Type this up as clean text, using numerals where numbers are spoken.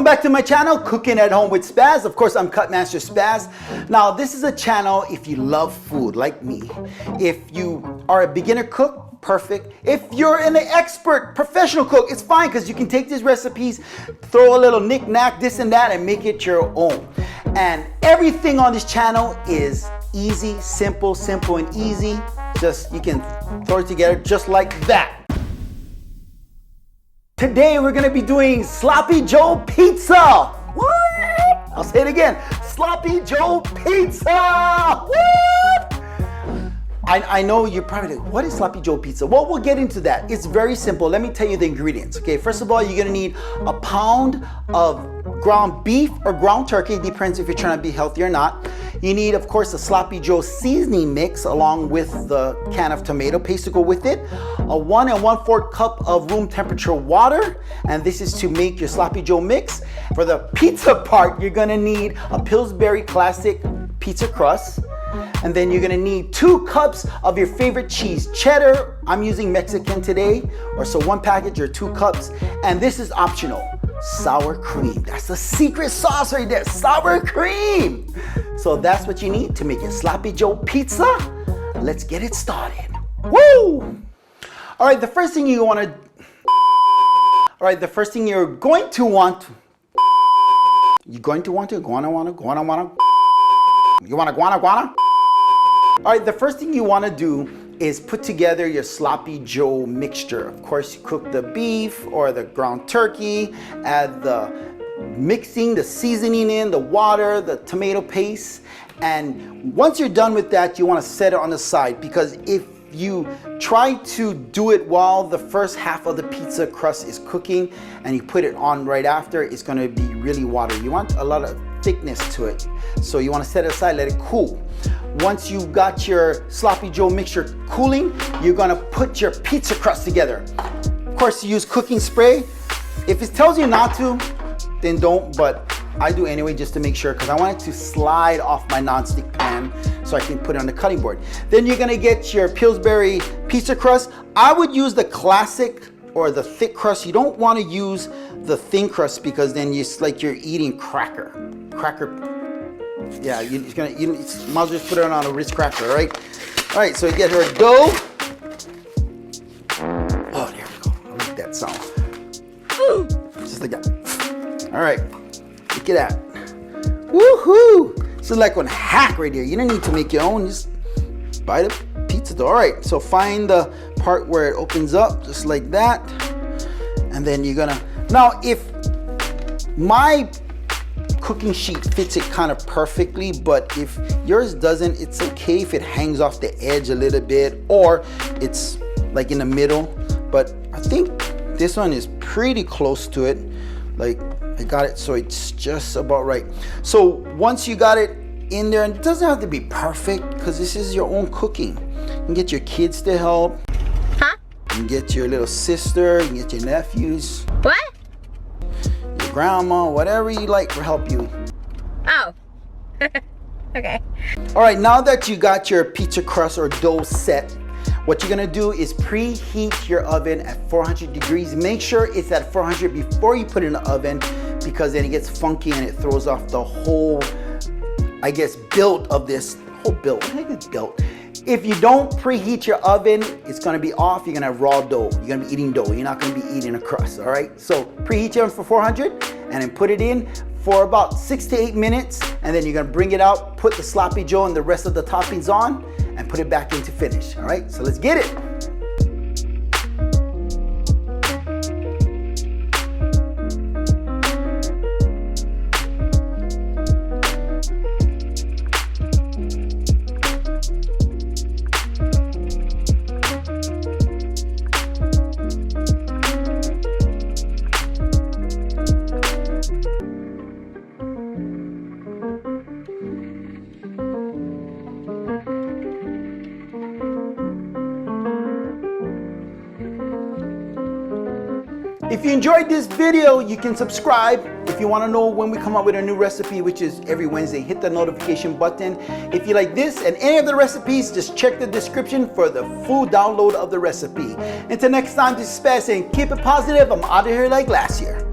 back to my channel, Cooking at Home with Spaz. Of course, I'm Cut Master Spaz. Now, this is a channel if you love food like me. If you are a beginner cook, perfect. If you're an expert professional cook, it's fine because you can take these recipes, throw a little knick-knack, this and that, and make it your own. And everything on this channel is easy, simple and easy. Just, you can throw it together just like that. Today we're gonna be doing Sloppy Joe Pizza. What? I'll say it again. Sloppy Joe Pizza. What? I know you're probably like, what is Sloppy Joe Pizza? Well, we'll get into that. It's very simple. Let me tell you the ingredients. Okay, first of all, you're gonna need a pound of ground beef or ground turkey. Depends if you're trying to be healthy or not. You need, of course, a Sloppy Joe seasoning mix along with the can of tomato paste to go with it. A 1 1/4 cup of room temperature water. And this is to make your Sloppy Joe mix. For the pizza part, you're gonna need a Pillsbury Classic pizza crust. And then you're gonna need 2 cups of your favorite cheese. Cheddar, I'm using Mexican today, or so 1 package or 2 cups. And this is optional, sour cream. That's the secret sauce right there, sour cream. So that's what you need to make your Sloppy Joe Pizza. Let's get it started. Woo! All right, the first thing you're going to want. All right, the first thing you want to do is put together your Sloppy Joe mixture. Of course, you cook the beef or the ground turkey, add the mixing, the seasoning in, the water, the tomato paste. And once you're done with that, you want to set it on the side, because if you try to do it while the first half of the pizza crust is cooking and you put it on right after, it's going to be really watery. You want a lot of thickness to it. So you want to set it aside, let it cool. Once you got your Sloppy Joe mixture cooling, you're going to put your pizza crust together. Of course, you use cooking spray. If it tells you not to, then don't, but I do anyway just to make sure, because I want it to slide off my non-stick pan so I can put it on the cutting board. Then you're gonna get your Pillsbury pizza crust. I would use the classic or the thick crust. You don't want to use the thin crust because then it's like you're eating cracker. Yeah, you might as well just put it on a Ritz cracker, all right? All right, so you get her dough. Oh, there we go. I like that sound. Just like that. All right, look at that. Woohoo! This is like one hack right here. You don't need to make your own, just buy the pizza dough. All right, so find the part where it opens up, just like that. And then you're gonna, now if my cooking sheet fits it kind of perfectly, but if yours doesn't, it's okay if it hangs off the edge a little bit or it's like in the middle. But I think this one is pretty close to it. Like, I got it so it's just about right. So once you got it in there, and it doesn't have to be perfect because this is your own cooking. You can get your kids to help. Huh? You can get your little sister, you can get your nephews. What? Your grandma, whatever you like will help you. Oh. Okay. All right, now that you got your pizza crust or dough set, what you're gonna do is preheat your oven at 400 degrees. Make sure it's at 400 before you put it in the oven, because then it gets funky and it throws off the whole, I guess, build of this. Whole build, what the heck is built? If you don't preheat your oven, it's gonna be off. You're gonna have raw dough. You're gonna be eating dough. You're not gonna be eating a crust, all right? So preheat your oven for 400 and then put it in for about 6 to 8 minutes. And then you're gonna bring it out, put the Sloppy Joe and the rest of the toppings on, and put it back in to finish, all right? So let's get it. If you enjoyed this video, you can subscribe. If you want to know when we come up with a new recipe, which is every Wednesday, hit the notification button. If you like this and any of the recipes, just check the description for the full download of the recipe. Until next time, this is Spaz saying keep it positive. I'm out of here like last year.